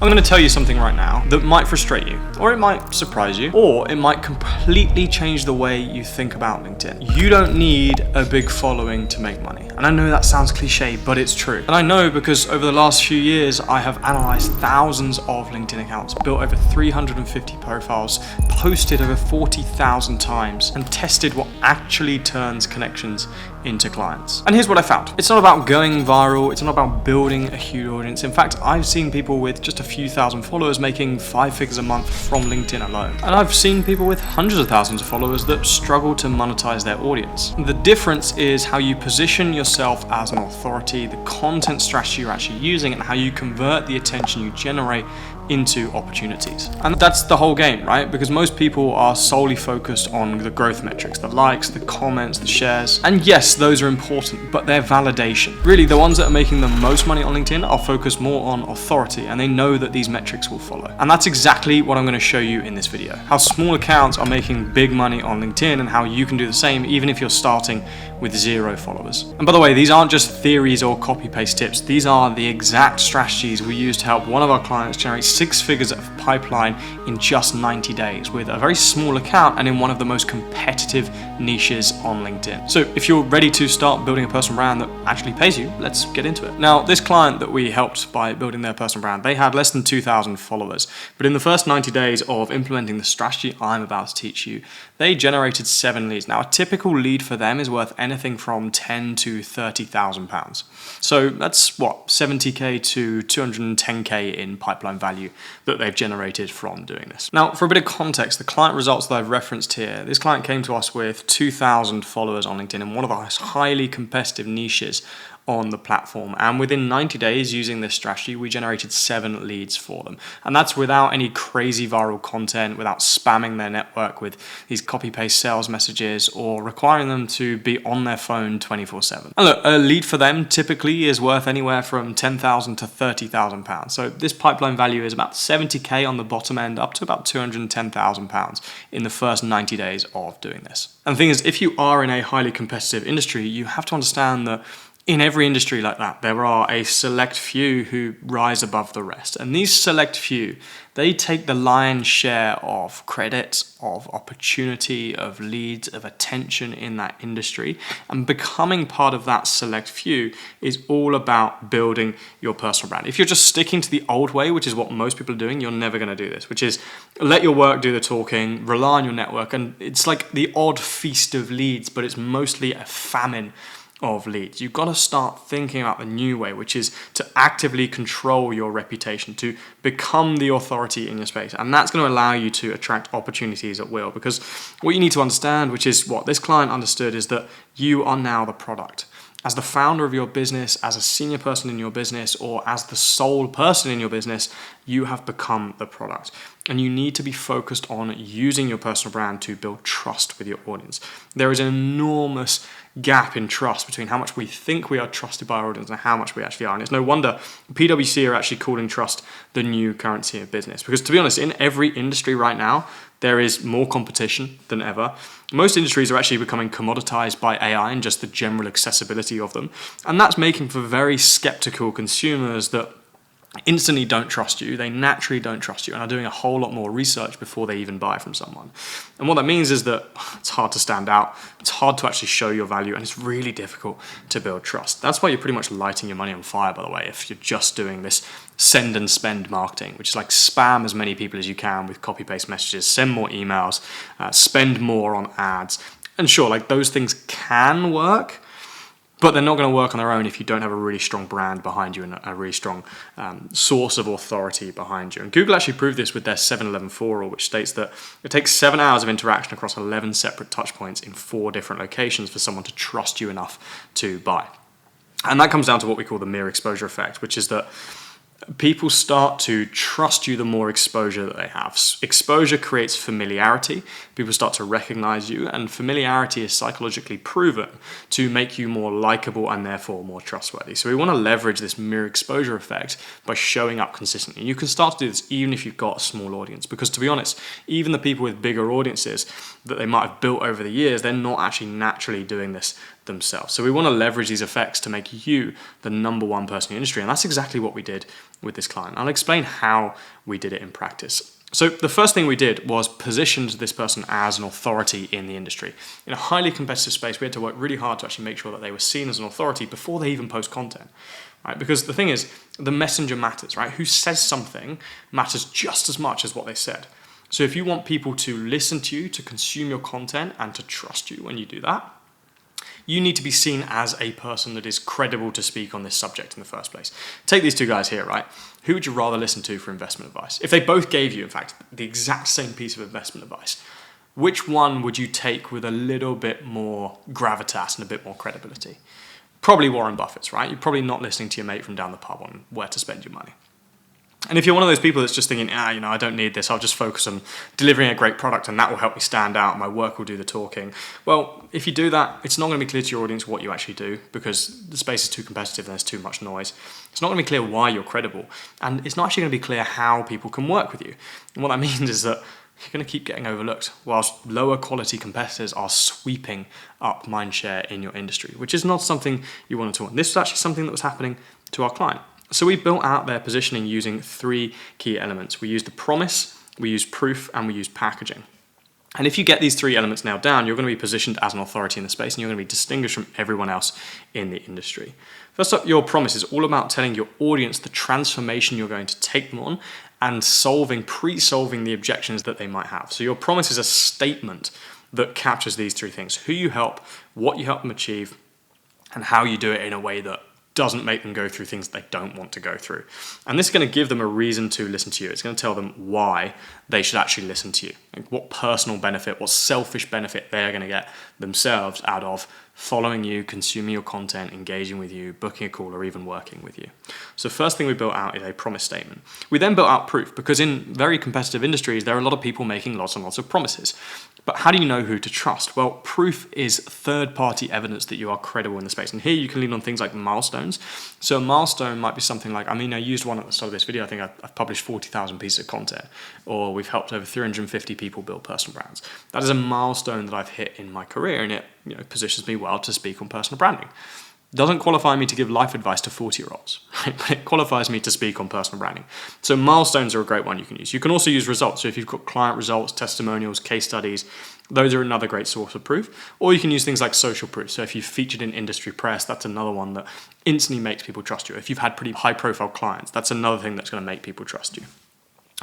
I'm going to tell you something right now that might frustrate you, or it might surprise you, or it might completely change the way you think about LinkedIn. You don't need a big following to make money. And I know that sounds cliche, but it's true. And I know because over the last few years, I have analyzed thousands of LinkedIn accounts, built over 350 profiles, posted over 40,000 times, and tested what actually turns connections into clients. And here's what I found. It's not about going viral. It's not about building a huge audience. In fact, I've seen people with just a few thousand followers making 5 figures a month from LinkedIn alone. And I've seen people with hundreds of thousands of followers that struggle to monetize their audience. The difference is how you position yourself as an authority, the content strategy you're actually using, and how you convert the attention you generate into opportunities. And that's the whole game, right? Because most people are solely focused on the growth metrics, the likes, the comments, the shares. And yes, those are important, but they're validation. Really, the ones that are making the most money on LinkedIn are focused more on authority, and they know that these metrics will follow. And that's exactly what I'm going to show you in this video. How small accounts are making big money on LinkedIn and how you can do the same even if you're starting with 0 followers. And by the way, these aren't just theories or copy-paste tips. These are the exact strategies we use to help one of our clients generate 6 figures of pipeline in just 90 days with a very small account and in one of the most competitive niches on LinkedIn. So if you're ready to start building a personal brand that actually pays you, let's get into it. Now, this client that we helped by building their personal brand, they had less than 2,000 followers. But in the first 90 days of implementing the strategy I'm about to teach you, they generated 7 leads. Now, a typical lead for them is worth anything from 10 to 30,000 pounds. So that's what, 70k to 210k in pipeline value that they've generated from doing this. Now, for a bit of context, the client results that I've referenced here, this client came to us with 2,000 followers on LinkedIn in one of the highly competitive niches on the platform. And within 90 days using this strategy, we generated 7 leads for them. And that's without any crazy viral content, without spamming their network with these copy-paste sales messages or requiring them to be on their phone 24/7. And look, a lead for them typically is worth anywhere from 10,000 to 30,000 pounds. So this pipeline value is about 70k on the bottom end up to about 210,000 pounds in the first 90 days of doing this. And the thing is, if you are in a highly competitive industry, you have to understand that in every industry like that, there are a select few who rise above the rest. And these select few, they take the lion's share of credit, of opportunity, of leads, of attention in that industry. And becoming part of that select few is all about building your personal brand. If you're just sticking to the old way, which is what most people are doing, you're never going to do this, which is let your work do the talking, rely on your network. And it's like the odd feast of leads, but it's mostly a famine of leads. You've got to start thinking about the new way, which is to actively control your reputation, to become the authority in your space. And that's going to allow you to attract opportunities at will, because what you need to understand, which is what this client understood, is that you are now the product. As the founder of your business, as a senior person in your business, or as the sole person in your business, you have become the product. And you need to be focused on using your personal brand to build trust with your audience. There is an enormous gap in trust between how much we think we are trusted by our audience and how much we actually are. And it's no wonder PwC are actually calling trust the new currency of business. Because to be honest, in every industry right now, there is more competition than ever. Most industries are actually becoming commoditized by AI and just the general accessibility of them. And that's making for very skeptical consumers that instantly don't trust you. They naturally don't trust you and are doing a whole lot more research before they even buy from someone. And what that means is that it's hard to stand out, it's hard to actually show your value, and it's really difficult to build trust. That's why you're pretty much lighting your money on fire, by the way, if you're just doing this send and spend marketing, which is like spam as many people as you can with copy-paste messages, send more emails, spend more on ads. And sure, like those things can work, but they're not going to work on their own if you don't have a really strong brand behind you and a really strong source of authority behind you. And Google actually proved this with their 7-11-4 rule, which states that it takes 7 hours of interaction across 11 separate touch points in 4 different locations for someone to trust you enough to buy. And that comes down to what we call the mere exposure effect, which is that people start to trust you the more exposure that they have. Exposure creates familiarity. People start to recognize you, and familiarity is psychologically proven to make you more likable and therefore more trustworthy. So we want to leverage this mere exposure effect by showing up consistently. You can start to do this even if you've got a small audience, because to be honest, even the people with bigger audiences that they might have built over the years, they're not actually naturally doing this themselves. So we want to leverage these effects to make you the number one person in the industry. And that's exactly what we did with this client. I'll explain how we did it in practice. So the first thing we did was positioned this person as an authority in the industry. In a highly competitive space, we had to work really hard to actually make sure that they were seen as an authority before they even post content. Right? Because the thing is, the messenger matters, right? Who says something matters just as much as what they said. So if you want people to listen to you, to consume your content, and to trust you when you do that, you need to be seen as a person that is credible to speak on this subject in the first place. Take these two guys here, right? Who would you rather listen to for investment advice? If they both gave you, in fact, the exact same piece of investment advice, which one would you take with a little bit more gravitas and a bit more credibility? Probably Warren Buffett's, right? You're probably not listening to your mate from down the pub on where to spend your money. And if you're one of those people that's just thinking, I don't need this, I'll just focus on delivering a great product and that will help me stand out, my work will do the talking. Well, if you do that, it's not going to be clear to your audience what you actually do because the space is too competitive and there's too much noise. It's not going to be clear why you're credible. And it's not actually going to be clear how people can work with you. And what that means is that you're going to keep getting overlooked whilst lower quality competitors are sweeping up mindshare in your industry, which is not something you want to do. This was actually something that was happening to our client. So we built out their positioning using 3 key elements. We used the promise, we used proof, and we used packaging. And if you get these 3 elements nailed down, you're going to be positioned as an authority in the space and you're going to be distinguished from everyone else in the industry. First up, your promise is all about telling your audience the transformation you're going to take them on and pre-solving the objections that they might have. So your promise is a statement that captures these 3 things: who you help, what you help them achieve, and how you do it in a way that doesn't make them go through things they don't want to go through. And this is going to give them a reason to listen to you. It's going to tell them why they should actually listen to you. Like what personal benefit, what selfish benefit they're going to get themselves out of following you, consuming your content, engaging with you, booking a call, or even working with you. So first thing we built out is a promise statement. We then built out proof because in very competitive industries, there are a lot of people making lots and lots of promises. But how do you know who to trust? Well, proof is third-party evidence that you are credible in the space. And here you can lean on things like milestones. So a milestone might be something like, I used one at the start of this video. I think I've published 40,000 pieces of content, or we've helped over 350 people build personal brands. That is a milestone that I've hit in my career, and it positions me well to speak on personal branding. Doesn't qualify me to give life advice to 40-year-olds, right? But it qualifies me to speak on personal branding. So milestones are a great one you can use. You can also use results. So if you've got client results, testimonials, case studies, those are another great source of proof. Or you can use things like social proof. So if you've featured in industry press, that's another one that instantly makes people trust you. If you've had pretty high-profile clients, that's another thing that's going to make people trust you.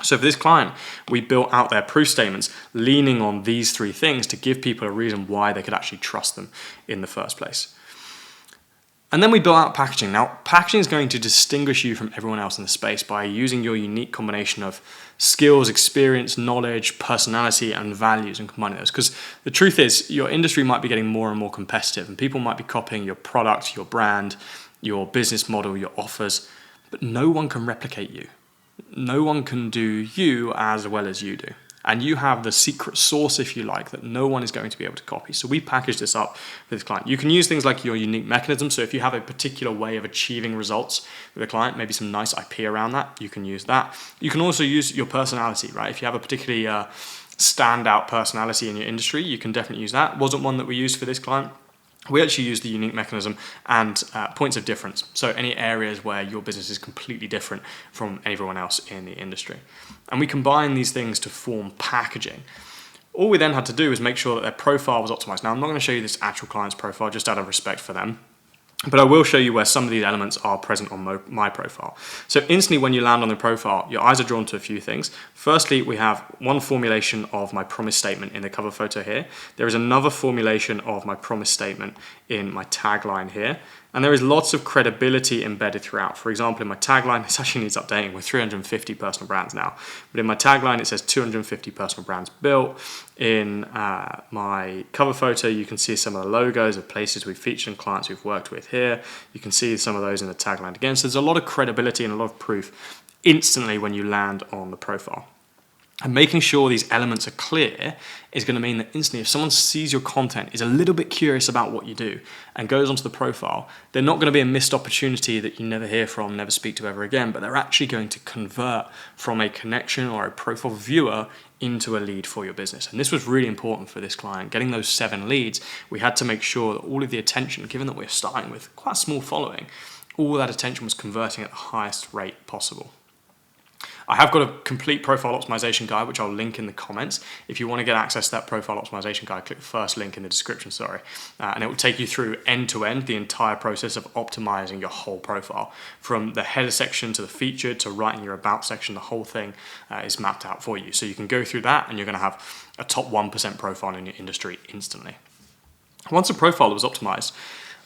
So for this client, we built out their proof statements leaning on these 3 things to give people a reason why they could actually trust them in the first place. And then we built out packaging. Now, packaging is going to distinguish you from everyone else in the space by using your unique combination of skills, experience, knowledge, personality, and values and combining those. Because the truth is, your industry might be getting more and more competitive and people might be copying your product, your brand, your business model, your offers, but no one can replicate you. No one can do you as well as you do. And you have the secret sauce, if you like, that no one is going to be able to copy. So we package this up for this client. You can use things like your unique mechanism. So if you have a particular way of achieving results with a client, maybe some nice IP around that, you can use that. You can also use your personality, right? If you have a particularly standout personality in your industry, you can definitely use that. Wasn't one that we used for this client. We actually use the unique mechanism and points of difference. So any areas where your business is completely different from everyone else in the industry. And we combine these things to form packaging. All we then had to do was make sure that their profile was optimized. Now, I'm not going to show you this actual client's profile just out of respect for them. But I will show you where some of these elements are present on my profile. So instantly when you land on the profile, your eyes are drawn to a few things. Firstly, we have one formulation of my promise statement in the cover photo here. There is another formulation of my promise statement in my tagline here. And there is lots of credibility embedded throughout. For example, in my tagline, this actually needs updating with 350 personal brands now. But in my tagline, it says 250 personal brands built. In my cover photo, you can see some of the logos of places we've featured and clients we've worked with here. You can see some of those in the tagline again. So there's a lot of credibility and a lot of proof instantly when you land on the profile. And making sure these elements are clear is going to mean that instantly, if someone sees your content, is a little bit curious about what you do, and goes onto the profile, they're not going to be a missed opportunity that you never hear from, never speak to ever again, but they're actually going to convert from a connection or a profile viewer into a lead for your business. And this was really important for this client. Getting those 7 leads, we had to make sure that all of the attention, given that we're starting with quite a small following, all that attention was converting at the highest rate possible. I have got a complete profile optimization guide, which I'll link in the comments. If you want to get access to that profile optimization guide, click the first link in the description, and it will take you through end to end, the entire process of optimizing your whole profile. From the header section to the featured to writing your about section, the whole thing is mapped out for you. So you can go through that and you're going to have a top 1% profile in your industry instantly. Once a profile was optimized,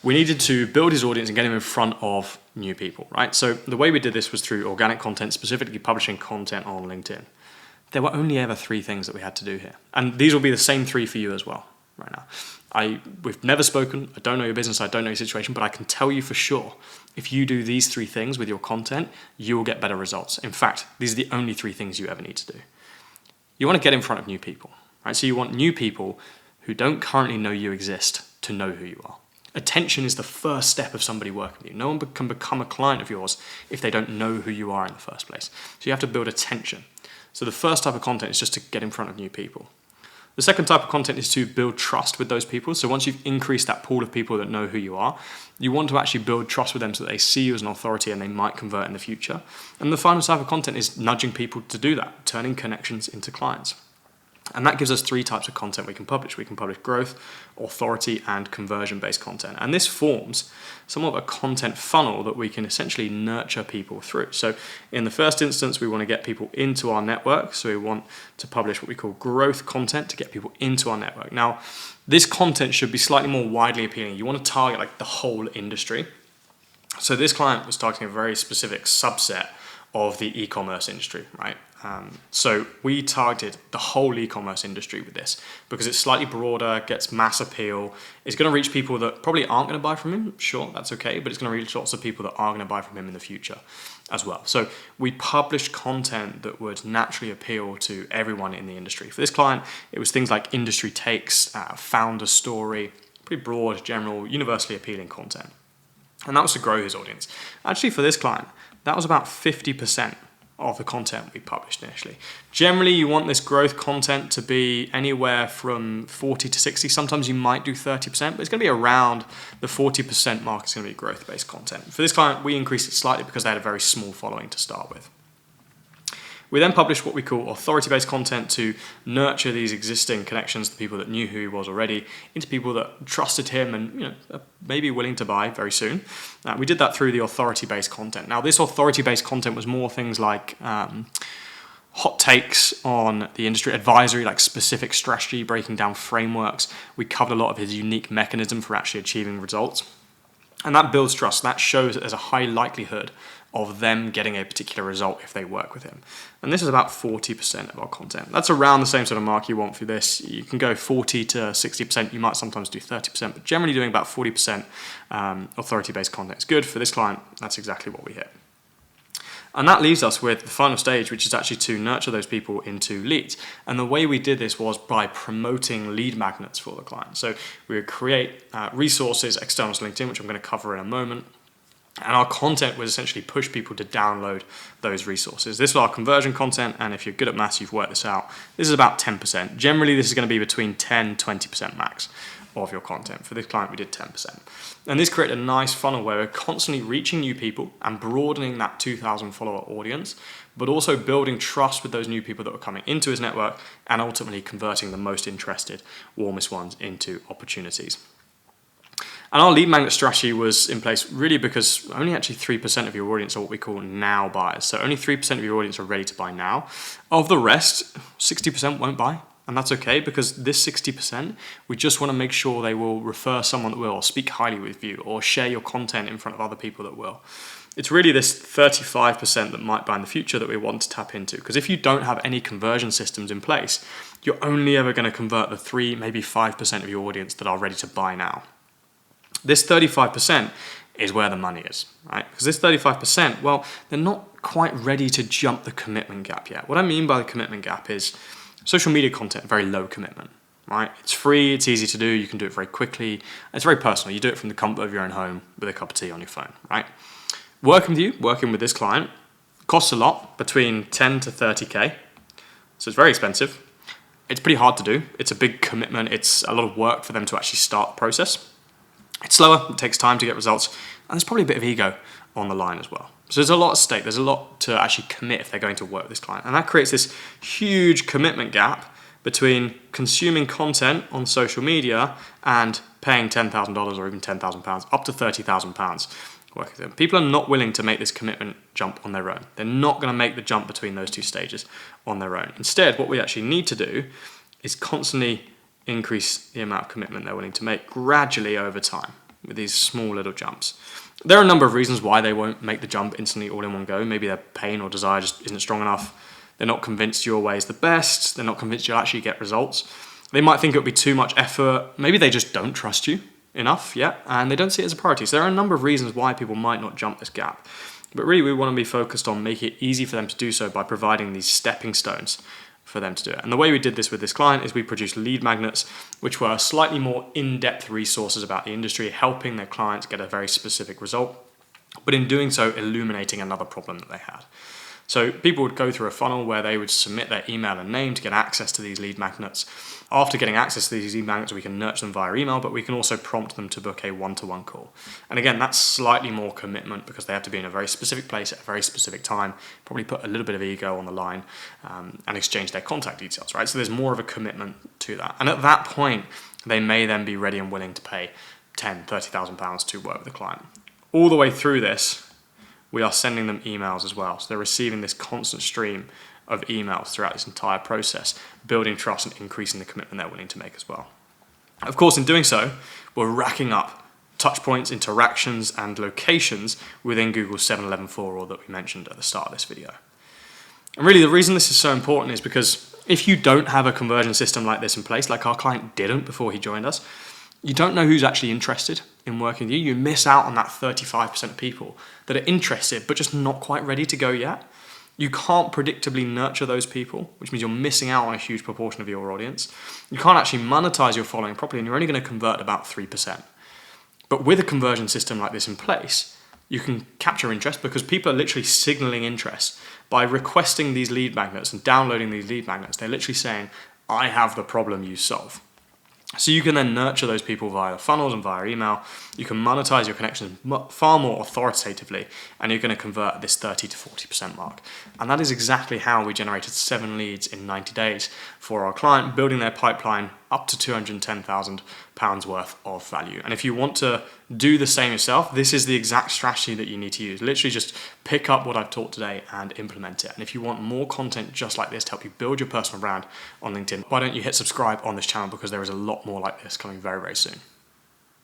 we needed to build his audience and get him in front of new people, right? So the way we did this was through organic content, specifically publishing content on LinkedIn. There were only ever 3 things that we had to do here. And these will be the same 3 for you as well right now. We've never spoken, I don't know your business, I don't know your situation, but I can tell you for sure, if you do these 3 things with your content, you will get better results. In fact, these are the only 3 things you ever need to do. You want to get in front of new people, right? So you want new people who don't currently know you exist to know who you are. Attention is the first step of somebody working with you. No one can become a client of yours if they don't know who you are in the first place. So you have to build attention. So the first type of content is just to get in front of new people. The second type of content is to build trust with those people. So once you've increased that pool of people that know who you are, you want to actually build trust with them so that they see you as an authority and they might convert in the future. And the final type of content is nudging people to do that, turning connections into clients. And that gives us 3 types of content we can publish. We can publish growth, authority, and conversion-based content. And this forms somewhat of a content funnel that we can essentially nurture people through. So in the first instance, we want to get people into our network. So we want to publish what we call growth content to get people into our network. Now, this content should be slightly more widely appealing. You want to target like the whole industry. So this client was targeting a very specific subset of the e-commerce industry, right? So we targeted the whole e-commerce industry with this because it's slightly broader, gets mass appeal. It's going to reach people that probably aren't going to buy from him. Sure, that's okay, but it's going to reach lots of people that are going to buy from him in the future as well. So we published content that would naturally appeal to everyone in the industry. For this client, it was things like industry takes, founder story, pretty broad, general, universally appealing content. And that was to grow his audience. Actually, for this client, that was about 50% of the content we published initially. Generally, you want this growth content to be anywhere from 40 to 60. Sometimes you might do 30%, but it's going to be around the 40% mark. It's going to be growth-based content. For this client, we increased it slightly because they had a very small following to start with. We then published what we call authority-based content to nurture these existing connections, the people that knew who he was already, into people that trusted him and are maybe willing to buy very soon. We did that through the authority-based content. Now, this authority-based content was more things like hot takes on the industry, advisory, like specific strategy, breaking down frameworks. We covered a lot of his unique mechanism for actually achieving results. And that builds trust. That shows that there's a high likelihood of them getting a particular result if they work with him. And this is about 40% of our content. That's around the same sort of mark you want for this. You can go 40 to 60%. You might sometimes do 30%, but generally doing about 40% authority-based content is good. For this client, that's exactly what we hit. And that leaves us with the final stage, which is actually to nurture those people into leads. And the way we did this was by promoting lead magnets for the client. So we would create resources external to LinkedIn, which I'm going to cover in a moment. And our content would essentially push people to download those resources. This is our conversion content, and if you're good at maths, you've worked this out. This is about 10%. Generally, this is going to be between 10, 20% max of your content. For this client, we did 10%. And this created a nice funnel where we're constantly reaching new people and broadening that 2,000 follower audience, but also building trust with those new people that were coming into his network and ultimately converting the most interested, warmest ones into opportunities. And our lead magnet strategy was in place really because only actually 3% of your audience are what we call now buyers. So only 3% of your audience are ready to buy now. Of the rest, 60% won't buy. And that's okay because this 60%, we just want to make sure they will refer someone that will, or speak highly with you, or share your content in front of other people that will. It's really this 35% that might buy in the future that we want to tap into. Because if you don't have any conversion systems in place, you're only ever going to convert the 3, maybe 5% of your audience that are ready to buy now. This 35% is where the money is, right? Because this 35%, well, they're not quite ready to jump the commitment gap yet. What I mean by the commitment gap is social media content, very low commitment, right? It's free, it's easy to do, you can do it very quickly, it's very personal. You do it from the comfort of your own home with a cup of tea on your phone, right? Working with this client, costs a lot, between 10 to 30K, so it's very expensive. It's pretty hard to do. It's a big commitment. It's a lot of work for them to actually start the process. It's slower, it takes time to get results, and there's probably a bit of ego on the line as well. So there's a lot at stake. There's a lot to actually commit if they're going to work with this client. And that creates this huge commitment gap between consuming content on social media and paying $10,000 or even £10,000, up to £30,000 working with them. People are not willing to make this commitment jump on their own. They're not going to make the jump between those two stages on their own. Instead, what we actually need to do is constantly increase the amount of commitment they're willing to make gradually over time with these small little jumps. There are a number of reasons why they won't make the jump instantly all in one go. Maybe their pain or desire just isn't strong enough. They're not convinced your way is the best. They're not convinced you'll actually get results. They might think it would be too much effort. Maybe they just don't trust you enough yet, and they don't see it as a priority. So there are a number of reasons why people might not jump this gap. But really, we want to be focused on making it easy for them to do so by providing these stepping stones for them to do it. And the way we did this with this client is we produced lead magnets, which were slightly more in-depth resources about the industry, helping their clients get a very specific result, but in doing so, illuminating another problem that they had. So people would go through a funnel where they would submit their email and name to get access to these lead magnets. After getting access to these lead magnets, we can nurture them via email, but we can also prompt them to book a one-to-one call. And again, that's slightly more commitment because they have to be in a very specific place at a very specific time, probably put a little bit of ego on the line and exchange their contact details, right? So there's more of a commitment to that. And at that point, they may then be ready and willing to pay £10,000, £30,000 to work with the client. All the way through this, we are sending them emails as well. So they're receiving this constant stream of emails throughout this entire process, building trust and increasing the commitment they're willing to make as well. Of course, in doing so, we're racking up touch points, interactions, and locations within Google's 711 rule that we mentioned at the start of this video. And really, the reason this is so important is because if you don't have a conversion system like this in place, like our client didn't before he joined us, you don't know who's actually interested in working with you. You miss out on that 35% of people that are interested but just not quite ready to go yet. You can't predictably nurture those people, which means you're missing out on a huge proportion of your audience. You can't actually monetize your following properly, and you're only going to convert about 3%. But with a conversion system like this in place, you can capture interest because people are literally signaling interest by requesting these lead magnets and downloading these lead magnets. They're literally saying, I have the problem you solve. So you can then nurture those people via funnels and via email. You can monetize your connections far more authoritatively, and you're going to convert this 30 to 40% mark. And that is exactly how we generated 7 leads in 90 days for our client, building their pipeline up to £210,000 worth of value. And if you want to do the same yourself, this is the exact strategy that you need to use. Literally just pick up what I've taught today and implement it. And if you want more content just like this to help you build your personal brand on LinkedIn, why don't you hit subscribe on this channel, because there is a lot more like this coming very, very soon.